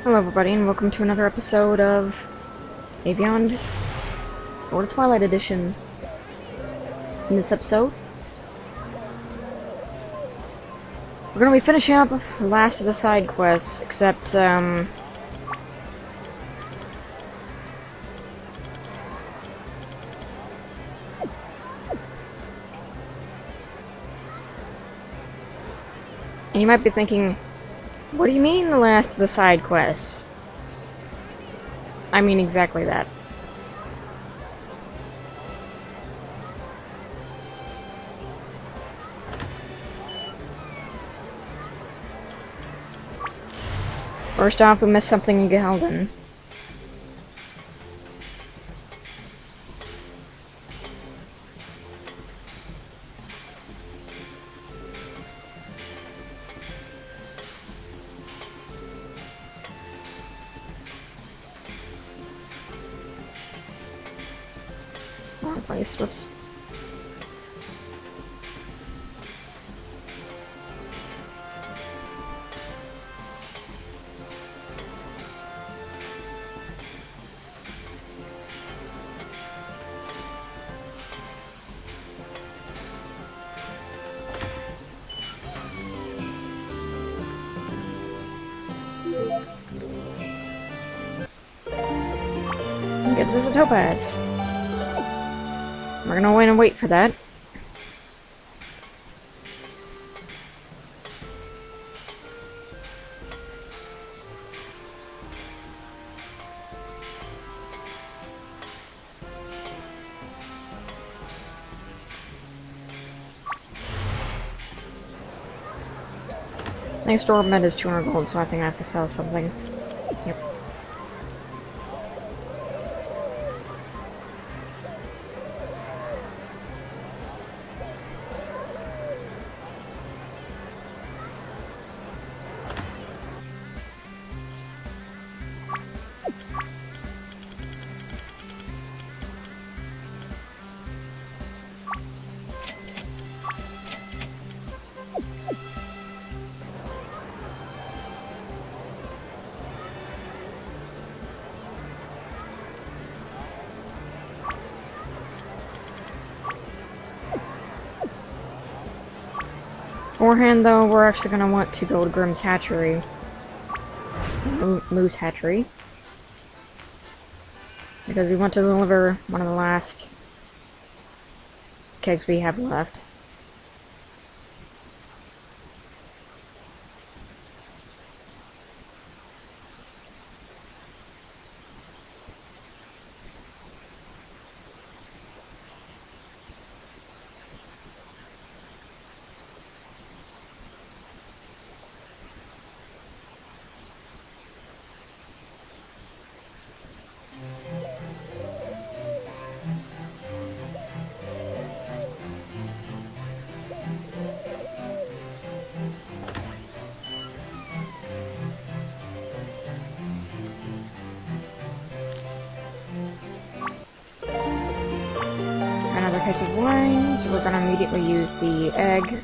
Hello everybody and welcome to another episode of Aveyond Lord of Twilight edition. In this episode, we're gonna be finishing up the last of the side quests, except, and you might be thinking, what do you mean the last of the side quests? I mean exactly that. First off, we missed something in Gehelden. Wrong place, whoops. Gives us a topaz. We're gonna wait and wait for that. Next door med is 200 gold, so I think I have to sell something. Yep. Beforehand, though, we're actually going to want to go to Grimm's Hatchery. Moose Hatchery. Because we want to deliver one of the last kegs we have left. Another case of wine, so we're gonna immediately use the egg.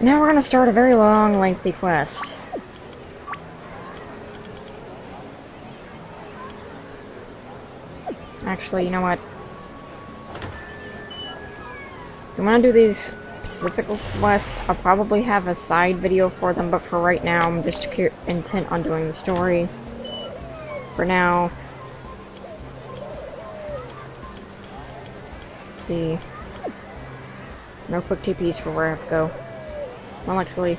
Now we're gonna start a very long, lengthy quest. Actually, you know what? If you want to do these specific quests, I'll probably have a side video for them, but for right now, I'm just intent on doing the story. For now. Let's see. No quick TPs for where I have to go. Well, actually.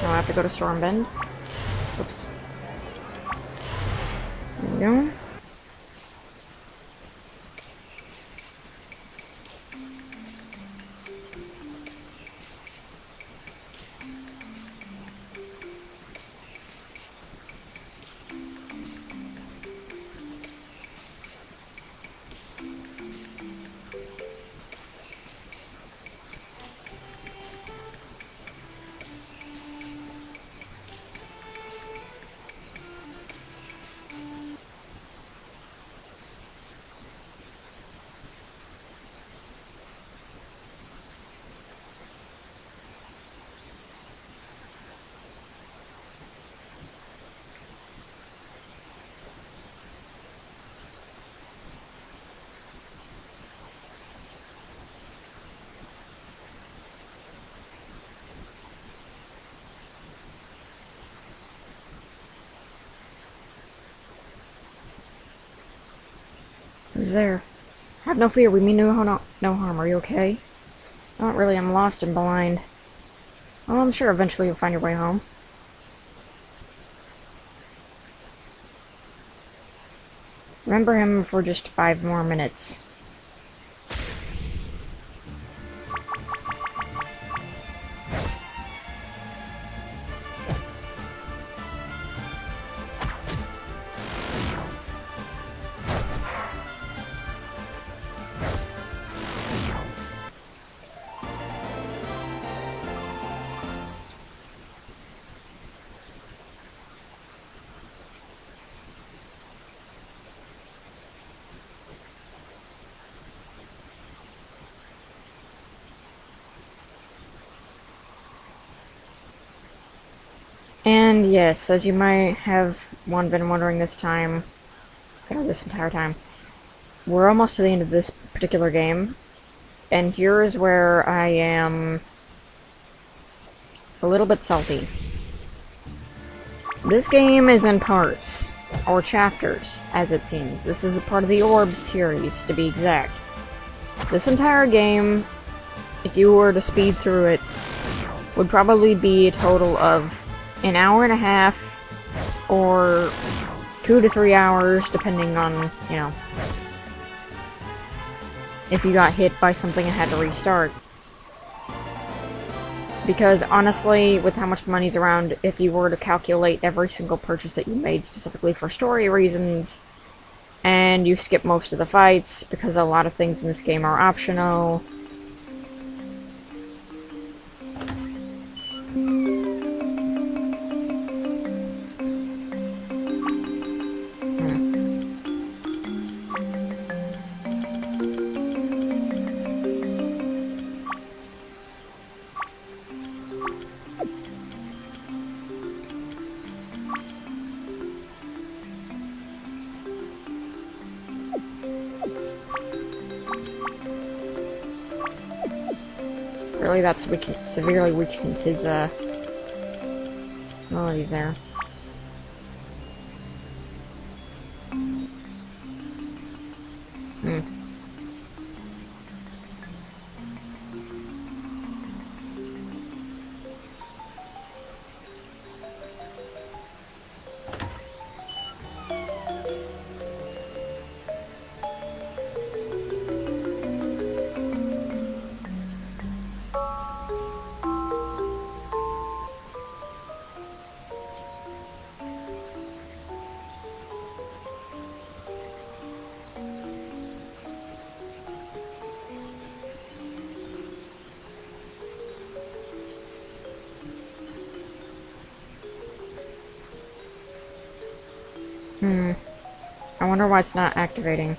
Now I have to go to Stormbend. Oops. There we go. Who's there? Have no fear, we mean no harm. Are you okay? Not really, I'm lost and blind. Well, I'm sure eventually you'll find your way home. Remember him for just 5 more minutes. And yes, as you might have been wondering this entire time, we're almost to the end of this particular game, and here's where I am a little bit salty. This game is in parts, or chapters, as it seems. This is a part of the Orbs series, to be exact. This entire game, if you were to speed through it, would probably be a total of an hour and a half, or 2 to 3 hours, depending on, you know, if you got hit by something and had to restart. Because honestly, with how much money's around, if you were to calculate every single purchase that you made specifically for story reasons, and you skip most of the fights, because a lot of things in this game are optional, really that's severely weakened his abilities there. I wonder why it's not activating.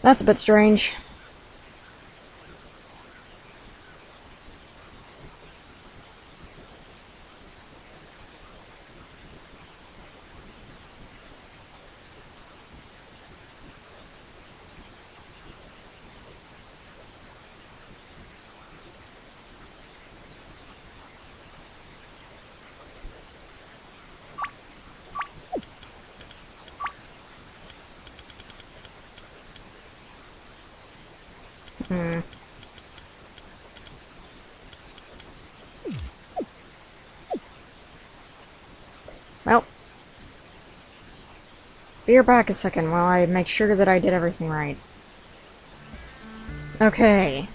That's a bit strange. Well, be right back a second while I make sure that I did everything right. Okay.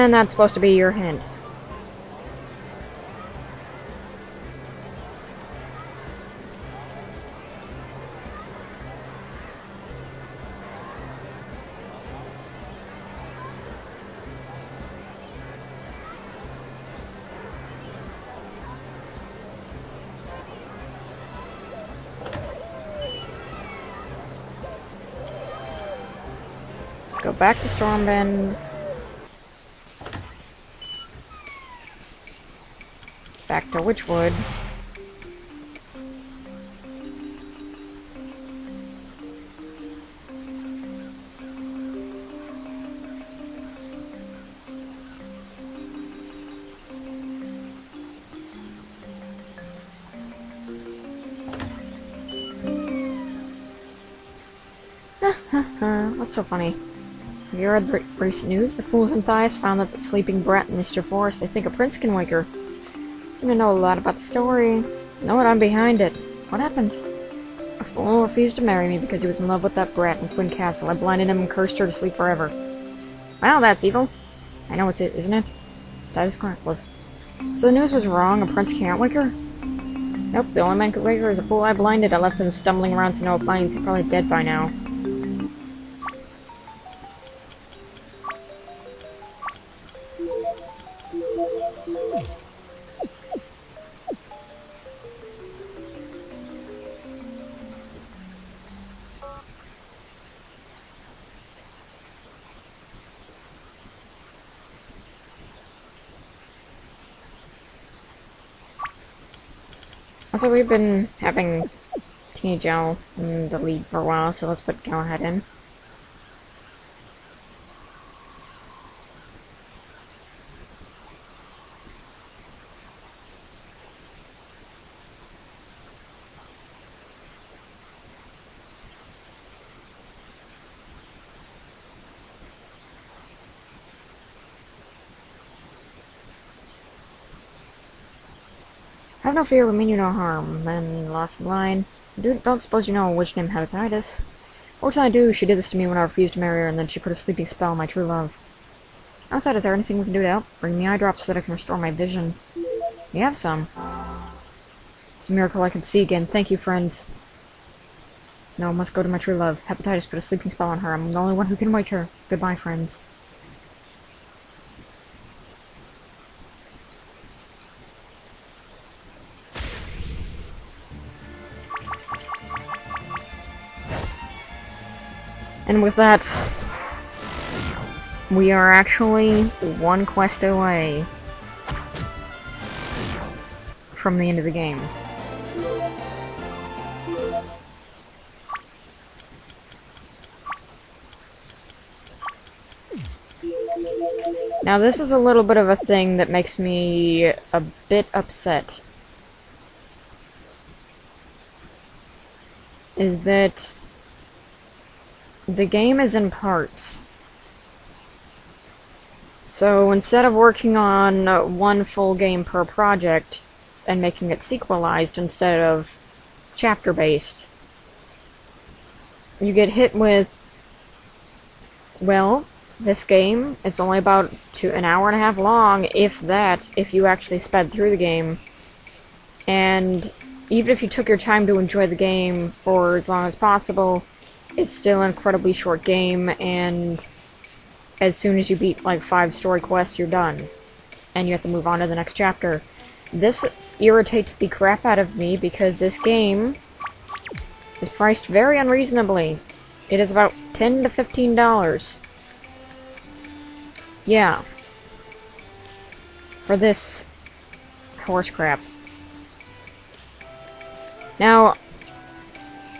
And that's supposed to be your hint. Let's go back to Stormbend. Back to Witchwood. What's so funny? Have you read recent news? The Fools and Thighs found that the sleeping brat in Mr. Forest, they think a prince can wake her. Seem to know a lot about the story. Know what? I'm behind it. What happened? A fool refused to marry me because he was in love with that brat in Quinn Castle. I blinded him and cursed her to sleep forever. Well, that's evil. I know it's it, isn't it? That is Chronicles. So the news was wrong. A prince can't wake her? Nope, the only man who could wake her is a fool I blinded. I left him stumbling around Sonoma Plains. He's probably dead by now. Also, we've been having Teenage Owl in the lead for a while, so let's put Galahad in. Have no fear, we mean you no harm. Then lost blind. Don't suppose you know a witch named Hepatitis? Fortunately I do. She did this to me when I refused to marry her, and then she put a sleeping spell on my true love. Outside, is there anything we can do to help? Bring me eye drops so that I can restore my vision. We have some. It's a miracle I can see again. Thank you, friends. No, I must go to my true love. Hepatitis put a sleeping spell on her. I'm the only one who can wake her. Goodbye, friends. And with that, we are actually one quest away from the end of the game. Now this is a little bit of a thing that makes me a bit upset. Is that the game is in parts. So instead of working on one full game per project and making it sequelized instead of chapter-based, you get hit with, well, this game, it's only about an hour and a half long, if that, if you actually sped through the game. And even if you took your time to enjoy the game for as long as possible, it's still an incredibly short game, and as soon as you beat like 5 story quests, you're done. And you have to move on to the next chapter. This irritates the crap out of me because this game is priced very unreasonably. It is about $10 to $15. Yeah. For this horse crap. Now,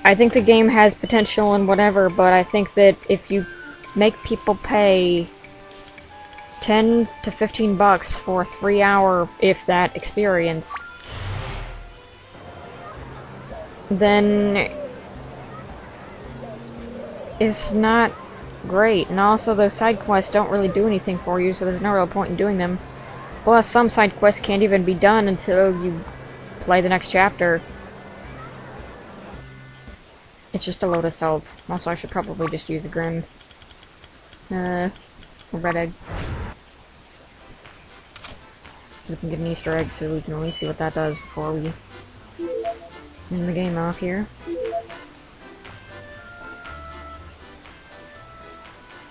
I think the game has potential and whatever, but I think that if you make people pay 10 to 15 bucks for a 3-hour, if that, experience, then it's not great. And also the side quests don't really do anything for you, so there's no real point in doing them. Plus, some side quests can't even be done until you play the next chapter. It's just a load of salt. Also, I should probably just use a Grim. Or Red Egg. We can get an Easter egg so we can at least see what that does before we end the game off here.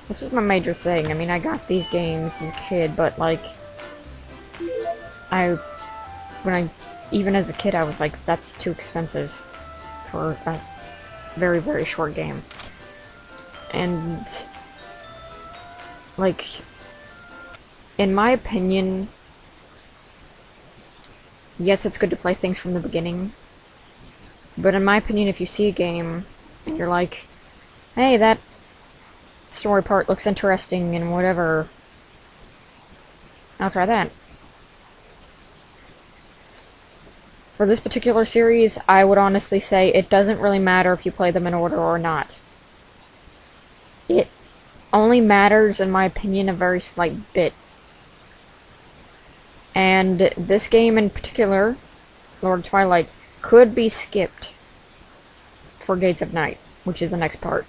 This is my major thing. I mean, I got these games as a kid, but like, even as a kid, I was like, that's too expensive for a very, very short game. And, like, in my opinion, yes, it's good to play things from the beginning, but in my opinion, if you see a game and you're like, hey, that story part looks interesting and whatever, I'll try that. For this particular series, I would honestly say it doesn't really matter if you play them in order or not. It only matters, in my opinion, a very slight bit. And this game in particular, Lord of Twilight, could be skipped for Gates of Night, which is the next part.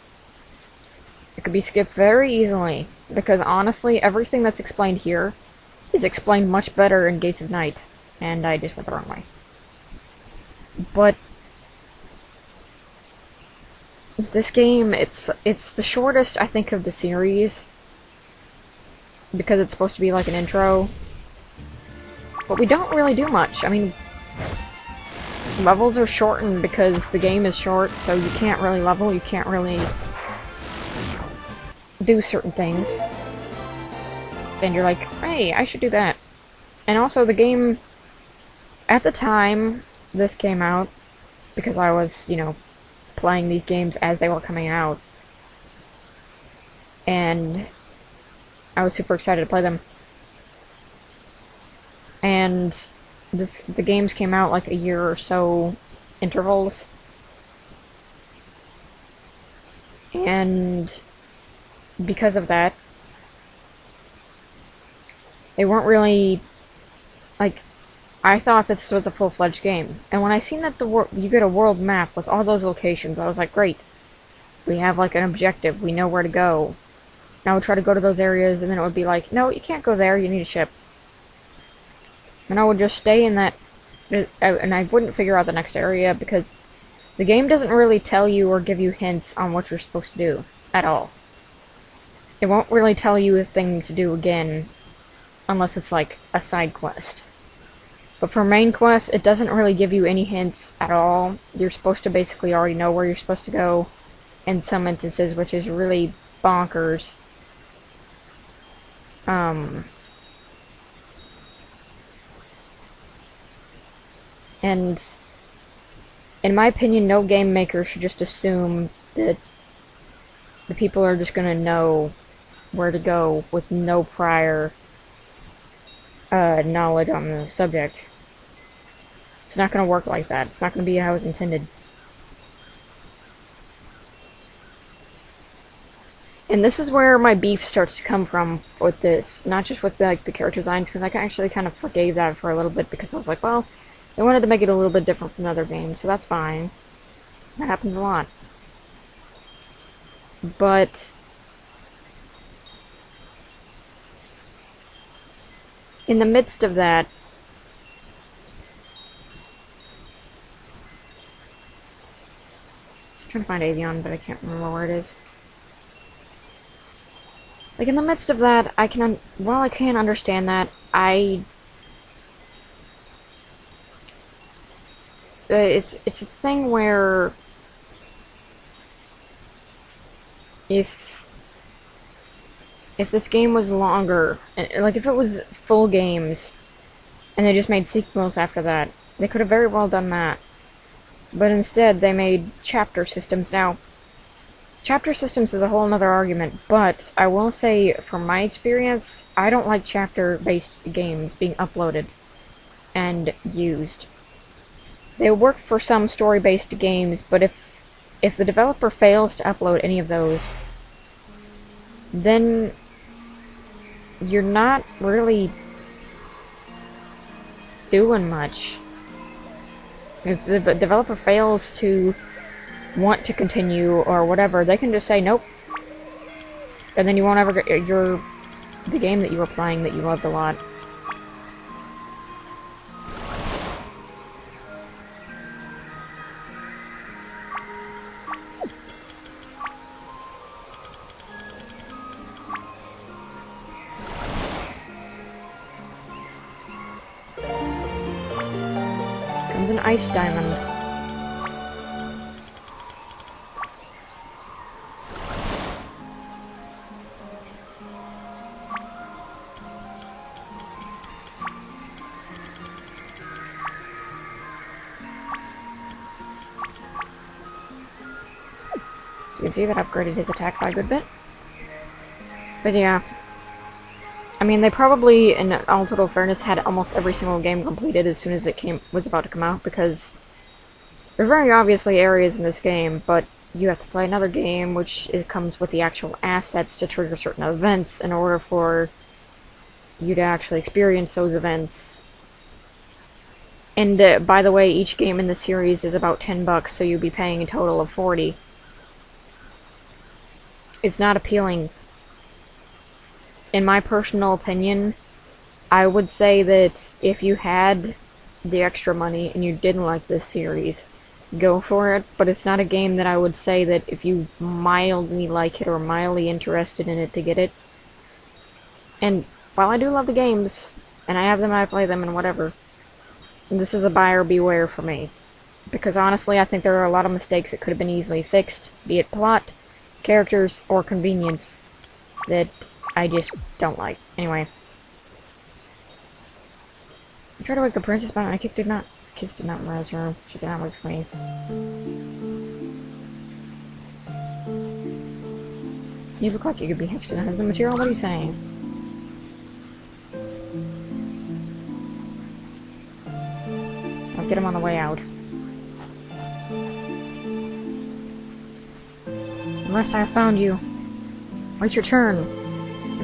It could be skipped very easily, because honestly, everything that's explained here is explained much better in Gates of Night, and I just went the wrong way. But this game, it's the shortest, I think, of the series, because it's supposed to be like an intro. But we don't really do much. I mean, levels are shortened because the game is short, so you can't really level, you can't really do certain things. And you're like, hey, I should do that. And also, the game, at the time this came out, because I was, you know, playing these games as they were coming out, and I was super excited to play them. And the games came out like a year or so intervals, and because of that, they weren't really, like, I thought that this was a full-fledged game. And when I seen that you get a world map with all those locations, I was like, great. We have, like, an objective. We know where to go. Now we'll try to go to those areas, and then it would be like, no, you can't go there. You need a ship. And I would just stay in that, and I wouldn't figure out the next area, because the game doesn't really tell you or give you hints on what you're supposed to do at all. It won't really tell you a thing to do again, unless it's like a side quest. But for main quests, it doesn't really give you any hints at all. You're supposed to basically already know where you're supposed to go in some instances, which is really bonkers. And in my opinion, no game maker should just assume that the people are just gonna know where to go with no prior knowledge on the subject. It's not going to work like that. It's not going to be how it was intended. And this is where my beef starts to come from with this. Not just with the character designs, because I actually kind of forgave that for a little bit, because I was like, well, they wanted to make it a little bit different from the other games, so that's fine. That happens a lot. But in the midst of that, I'm trying to find Aveyond, but I can't remember where it is. Like, in the midst of that, I can understand that, it's a thing where if this game was longer, like if it was full games, and they just made sequels after that, they could have very well done that. But instead, they made chapter systems. Now, chapter systems is a whole other argument, but I will say, from my experience, I don't like chapter-based games being uploaded and used. They work for some story-based games, but if the developer fails to upload any of those, then you're not really doing much. If the developer fails to want to continue or whatever, they can just say nope, and then you won't ever get the game that you were playing that you loved a lot. Comes an ice diamond. So you can see that upgraded his attack by a good bit. But yeah. I mean, they probably, in all total fairness, had almost every single game completed as soon as it was about to come out, because there are very obviously areas in this game, but you have to play another game, which it comes with the actual assets to trigger certain events in order for you to actually experience those events. And by the way, each game in the series is about $10, so you'll be paying a total of $40. It's not appealing. In my personal opinion, I would say that if you had the extra money and you didn't like this series, go for it, but it's not a game that I would say that if you mildly like it or mildly interested in it to get it. And while I do love the games, and I have them, I play them, and whatever, this is a buyer beware for me. Because honestly, I think there are a lot of mistakes that could have been easily fixed, be it plot, characters, or convenience, that I just don't like. Anyway. I tried to wake the princess, but my kiss did not rouse her. She did not wake me. You look like you could be hitched in a husband material. What are you saying? I'll get him on the way out. Unless I have found you. Wait your turn.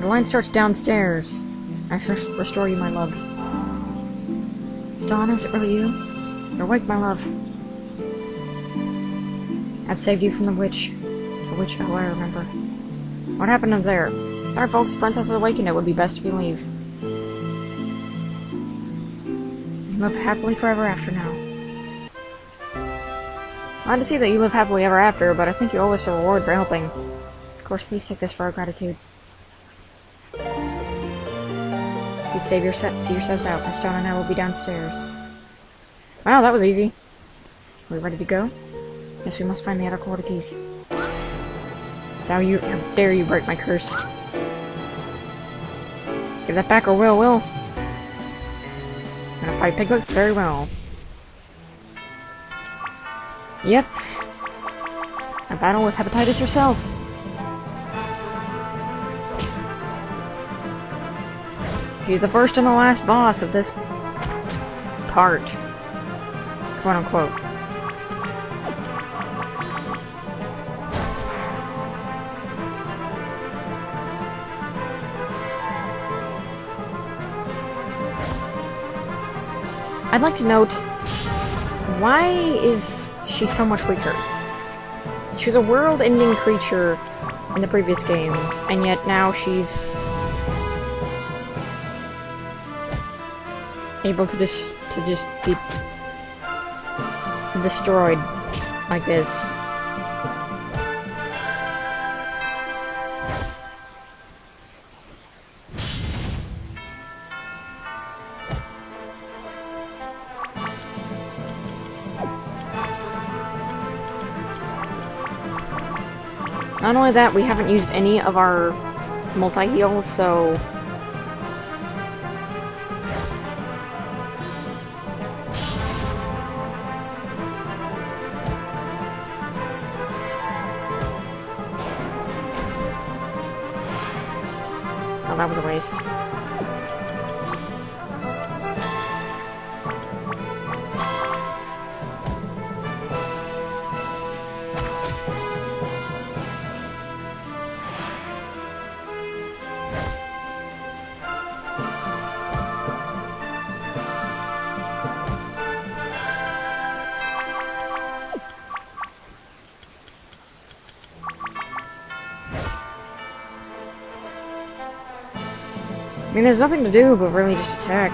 The line starts downstairs. I shall restore you, my love. Dawn, is it really you? You're awake, my love. I've saved you from the witch. The witch, oh, I remember. What happened up there? Sorry, folks, the princess is awakened. It would be best if you leave. You live happily forever after now. Glad to see that you live happily ever after, but I think you owe us a reward for helping. Of course, please take this for our gratitude. Please see yourselves out. Miss Dawn and I will be downstairs. Wow, that was easy. Are we ready to go? Yes, we must find the other quarter keys. How dare you break my curse. Give that back or will. I'm gonna fight piglets very well. Yep. A battle with hepatitis herself. She's the first and the last boss of this part. Quote unquote. I'd like to note, why is she so much weaker? She was a world-ending creature in the previous game, and yet now she's able to just be destroyed like this. Not only that, we haven't used any of our multi-heals, so oh, that was a waste. I mean, there's nothing to do but really just attack.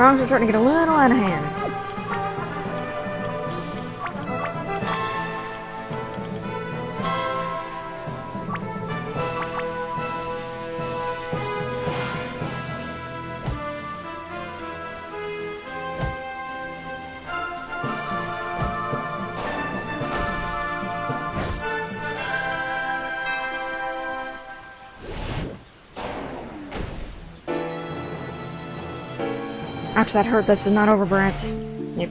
Prongs are starting to get a little out of hand. Ouch, that hurt. This is not over, brats. Yep.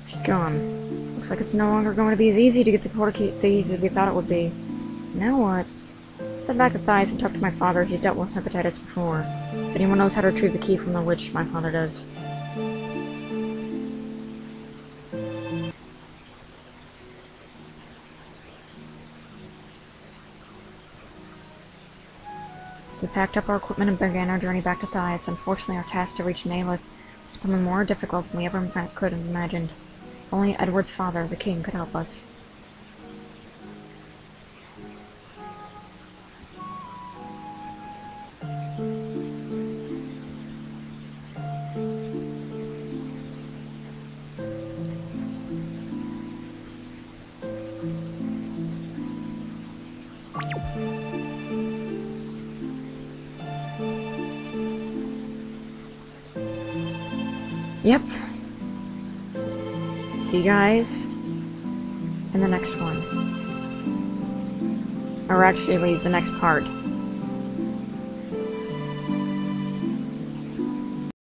She's gone. Looks like it's no longer going to be as easy to get the portal key as we thought it would be. Now what? Let's head back to Thias and talk to my father. He's dealt with hepatitis before. If anyone knows how to retrieve the key from the witch, my father does. We packed up our equipment and began our journey back to Thias. Unfortunately, our task to reach Nalith was becoming more difficult than we ever could have imagined. If only Edward's father, the king, could help us. Yep. See you guys in the next one. Or actually, the next part.